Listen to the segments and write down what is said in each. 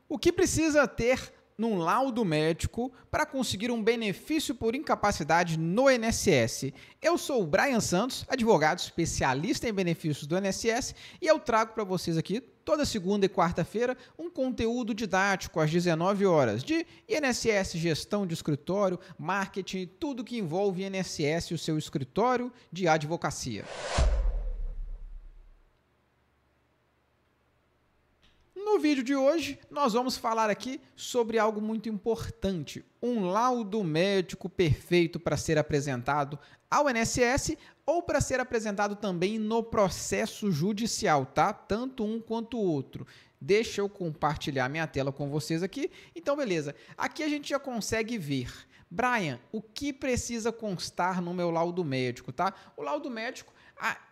O que precisa ter num laudo médico para conseguir um benefício por incapacidade no INSS? Eu sou o Brian Santos, advogado especialista em benefícios do INSS, e eu trago para vocês aqui toda segunda e quarta-feira um conteúdo didático às 19 horas de INSS, gestão de escritório, marketing, tudo que envolve INSS e o seu escritório de advocacia. No vídeo de hoje, nós vamos falar aqui sobre algo muito importante, um laudo médico perfeito para ser apresentado ao INSS ou para ser apresentado também no processo judicial, tá? Tanto um quanto o outro. Deixa eu compartilhar minha tela com vocês aqui. Então, beleza. Aqui a gente já consegue ver. Brian, o que precisa constar no meu laudo médico, tá? O laudo médico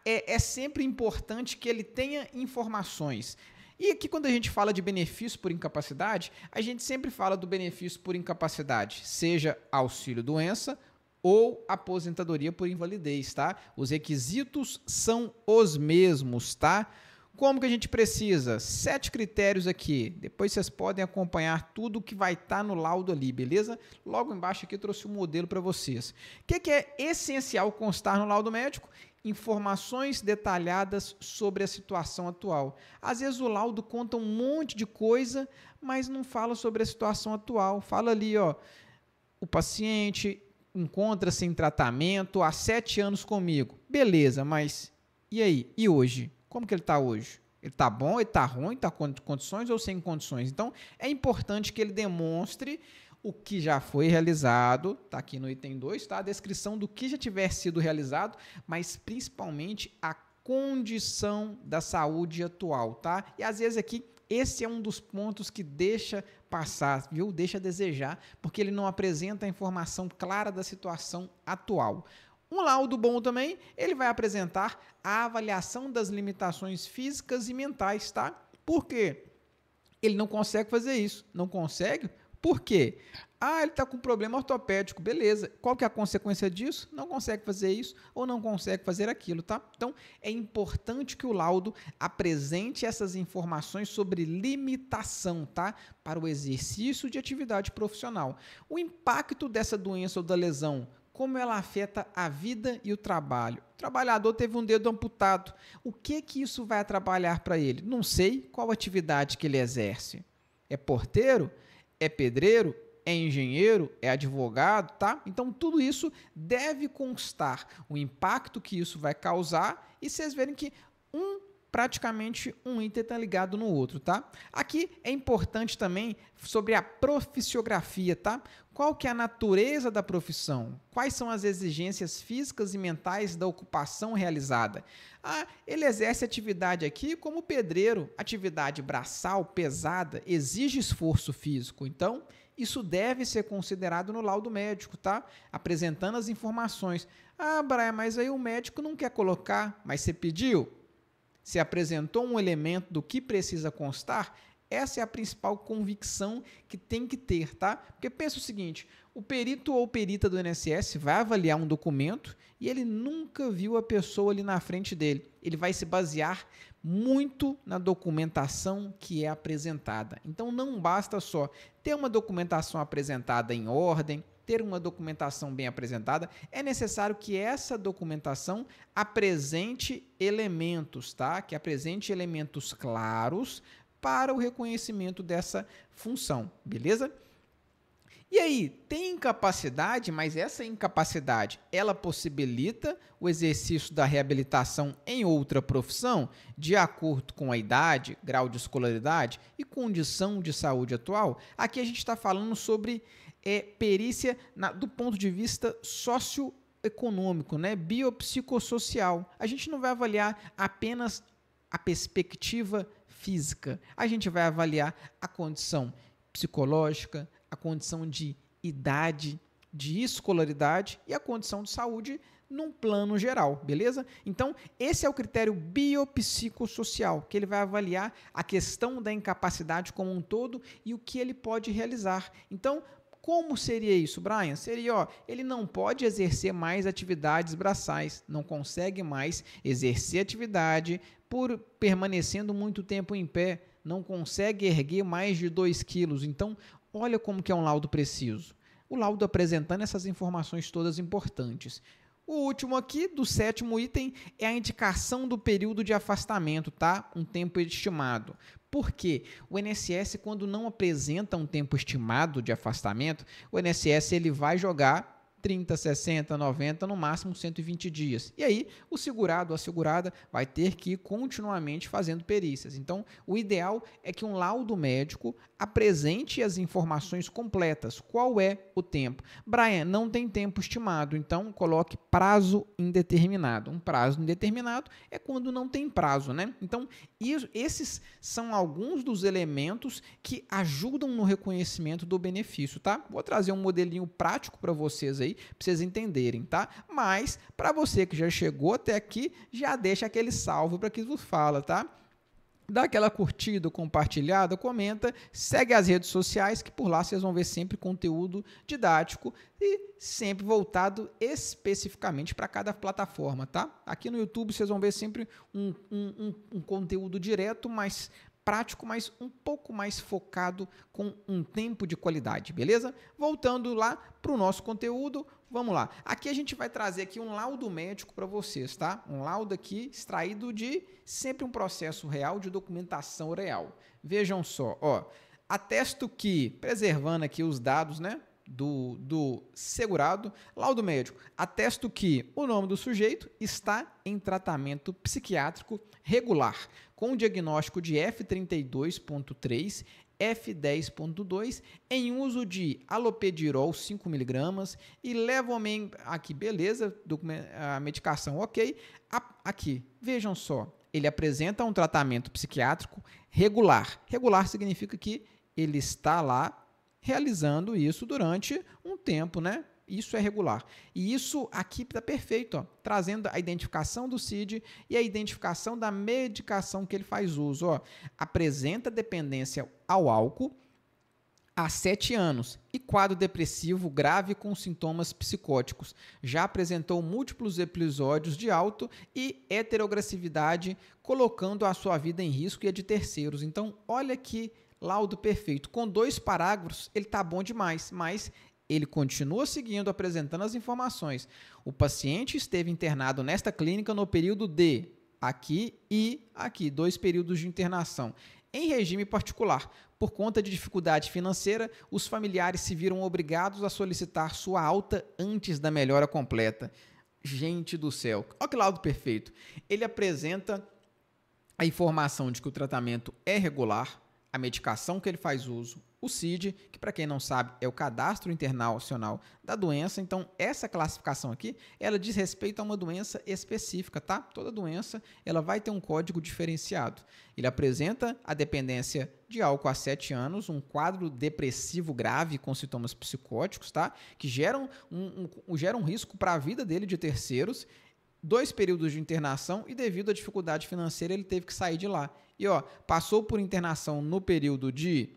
é sempre importante que ele tenha informações. E aqui, quando a gente fala de benefício por incapacidade, a gente sempre fala do benefício por incapacidade, seja auxílio-doença ou aposentadoria por invalidez, tá? Os requisitos são os mesmos, tá? Como que a gente precisa? 7 critérios aqui. Depois vocês podem acompanhar tudo que vai estar no laudo ali, beleza? Logo embaixo aqui eu trouxe um modelo para vocês. O que é essencial constar no laudo médico? Informações detalhadas sobre a situação atual. Às vezes o laudo conta um monte de coisa, mas não fala sobre a situação atual. Fala ali, ó, o paciente encontra-se em tratamento há 7 anos comigo. Beleza, mas e aí? E hoje? Como que ele está hoje? Ele está bom, ele está ruim, está com condições ou sem condições? Então, é importante que ele demonstre o que já foi realizado, está aqui no item 2, tá? A descrição do que já tiver sido realizado, mas principalmente a condição da saúde atual, tá? E às vezes aqui, esse é um dos pontos que deixa passar, viu? Deixa a desejar, porque ele não apresenta a informação clara da situação atual. Um laudo bom também, ele vai apresentar a avaliação das limitações físicas e mentais, tá? Por quê? Ele não consegue fazer isso. Não consegue? Por quê? Ele está com problema ortopédico, beleza. Qual que é a consequência disso? Não consegue fazer isso ou não consegue fazer aquilo, tá? Então, é importante que o laudo apresente essas informações sobre limitação, tá? Para o exercício de atividade profissional. O impacto dessa doença ou da lesão, como ela afeta a vida e o trabalho. O trabalhador teve um dedo amputado. O que isso vai atrapalhar para ele? Não sei qual atividade que ele exerce. É porteiro? É pedreiro? É engenheiro? É advogado? Tá? Então, tudo isso deve constar o impacto que isso vai causar e vocês verem que praticamente um item está ligado no outro, tá? Aqui é importante também sobre a profissiografia, tá? Qual que é a natureza da profissão? Quais são as exigências físicas e mentais da ocupação realizada? Ele exerce atividade aqui como pedreiro, atividade braçal, pesada, exige esforço físico. Então, isso deve ser considerado no laudo médico, tá? Apresentando as informações. Brian, mas aí o médico não quer colocar, mas você pediu? Se apresentou um elemento do que precisa constar, essa é a principal convicção que tem que ter, tá? Porque pensa o seguinte, o perito ou perita do INSS vai avaliar um documento e ele nunca viu a pessoa ali na frente dele. Ele vai se basear muito na documentação que é apresentada. Então, não basta só ter uma documentação apresentada em ordem, ter uma documentação bem apresentada, é necessário que essa documentação apresente elementos, tá? Que apresente elementos claros para o reconhecimento dessa função, beleza? E aí, tem incapacidade, mas essa incapacidade, ela possibilita o exercício da reabilitação em outra profissão, de acordo com a idade, grau de escolaridade e condição de saúde atual? Aqui a gente está falando sobre perícia do ponto de vista socioeconômico, né? Biopsicossocial. A gente não vai avaliar apenas a perspectiva física, a gente vai avaliar a condição psicológica, a condição de idade, de escolaridade e a condição de saúde num plano geral, beleza? Então, esse é o critério biopsicossocial, que ele vai avaliar a questão da incapacidade como um todo e o que ele pode realizar. Então, como seria isso, Brian? Seria, ele não pode exercer mais atividades braçais, não consegue mais exercer atividade por permanecendo muito tempo em pé, não consegue erguer mais de 2 quilos. Então, olha como que é um laudo preciso. O laudo apresentando essas informações todas importantes. O último aqui, do 7º item, é a indicação do período de afastamento, tá? Um tempo estimado. Por quê? O INSS, quando não apresenta um tempo estimado de afastamento, o INSS ele vai jogar 30, 60, 90, no máximo 120 dias. E aí, o segurado ou a segurada vai ter que ir continuamente fazendo perícias. Então, o ideal é que um laudo médico apresente as informações completas. Qual é o tempo? Brian, não tem tempo estimado, então coloque prazo indeterminado. Um prazo indeterminado é quando não tem prazo, né? Então, esses são alguns dos elementos que ajudam no reconhecimento do benefício, tá? Vou trazer um modelinho prático para vocês aí, para vocês entenderem, tá? Mas, para você que já chegou até aqui, já deixa aquele salve para que vos fala, tá? Dá aquela curtida, compartilhada, comenta, segue as redes sociais, que por lá vocês vão ver sempre conteúdo didático e sempre voltado especificamente para cada plataforma, tá? Aqui no YouTube vocês vão ver sempre um conteúdo direto, mas prático, mas um pouco mais focado com um tempo de qualidade, beleza? Voltando lá para o nosso conteúdo, vamos lá. Aqui a gente vai trazer aqui um laudo médico para vocês, tá? Um laudo aqui extraído de sempre um processo real de documentação real. Vejam só, ó, atesto que, preservando aqui os dados, né, do segurado, laudo médico, atesto que o nome do sujeito está em tratamento psiquiátrico regular, com diagnóstico de F32.3, F10.2, em uso de aloperidol 5 mg e levomen, aqui beleza, a medicação ok, aqui, vejam só, ele apresenta um tratamento psiquiátrico regular. Regular significa que ele está lá realizando isso durante um tempo, né? Isso é regular. E isso aqui está perfeito, ó, trazendo a identificação do CID e a identificação da medicação que ele faz uso. Ó. Apresenta dependência ao álcool há 7 anos e quadro depressivo grave com sintomas psicóticos. Já apresentou múltiplos episódios de auto e heteroagressividade, colocando a sua vida em risco e a de terceiros. Então, olha que laudo perfeito. Com 2 parágrafos, ele está bom demais, mas ele continua seguindo, apresentando as informações. O paciente esteve internado nesta clínica no período de aqui e aqui, 2 períodos de internação, em regime particular. Por conta de dificuldade financeira, os familiares se viram obrigados a solicitar sua alta antes da melhora completa. Gente do céu, olha que laudo perfeito. Ele apresenta a informação de que o tratamento é regular, a medicação que ele faz uso, o CID, que para quem não sabe é o Cadastro Internacional da Doença. Então, essa classificação aqui, ela diz respeito a uma doença específica, tá? Toda doença, ela vai ter um código diferenciado. Ele apresenta a dependência de álcool há 7 anos, um quadro depressivo grave com sintomas psicóticos, tá? Que geram um risco para a vida dele de terceiros, 2 períodos de internação e devido à dificuldade financeira ele teve que sair de lá. E ó, passou por internação no período de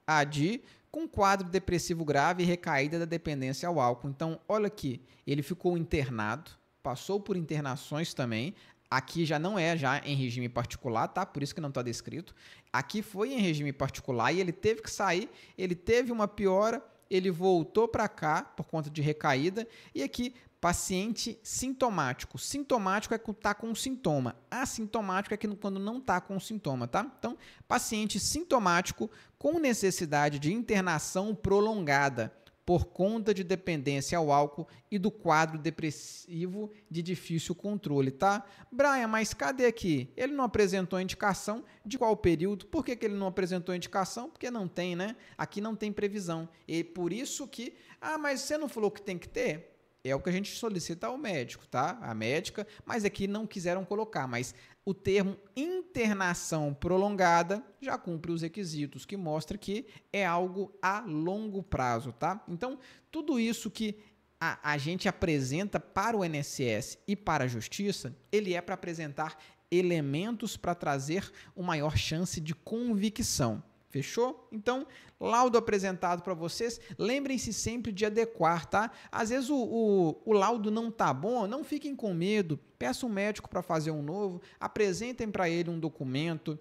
ADI com quadro depressivo grave e recaída da dependência ao álcool. Então, olha aqui, ele ficou internado, passou por internações também. Aqui já não é já em regime particular, tá? Por isso que não está descrito. Aqui foi em regime particular e ele teve que sair, ele teve uma piora, ele voltou para cá por conta de recaída e aqui paciente sintomático. Sintomático é quando está com um sintoma. Assintomático é quando não está com um sintoma, tá? Então, paciente sintomático com necessidade de internação prolongada por conta de dependência ao álcool e do quadro depressivo de difícil controle, tá? Brian, mas cadê aqui? Ele não apresentou indicação de qual período? Por que ele não apresentou indicação? Porque não tem, né? Aqui não tem previsão. E por isso que... Ah, mas você não falou que tem que ter? É o que a gente solicita ao médico, tá? A médica, mas aqui não quiseram colocar, mas o termo internação prolongada já cumpre os requisitos, que mostra que é algo a longo prazo, tá? Então, tudo isso que a gente apresenta para o INSS e para a Justiça, ele é para apresentar elementos para trazer uma maior chance de convicção. Fechou? Então, laudo apresentado para vocês, lembrem-se sempre de adequar, tá? Às vezes o laudo não tá bom, não fiquem com medo, peça um médico para fazer um novo, apresentem para ele um documento,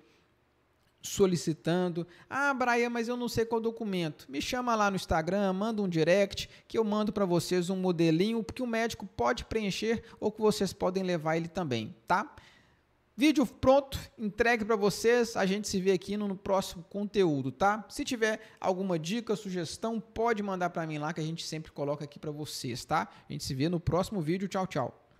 solicitando. Ah, Brian, mas eu não sei qual documento. Me chama lá no Instagram, manda um direct que eu mando para vocês um modelinho que o médico pode preencher ou que vocês podem levar ele também, tá? Vídeo pronto, entregue para vocês, a gente se vê aqui no próximo conteúdo, tá? Se tiver alguma dica, sugestão, pode mandar para mim lá que a gente sempre coloca aqui para vocês, tá? A gente se vê no próximo vídeo, tchau, tchau.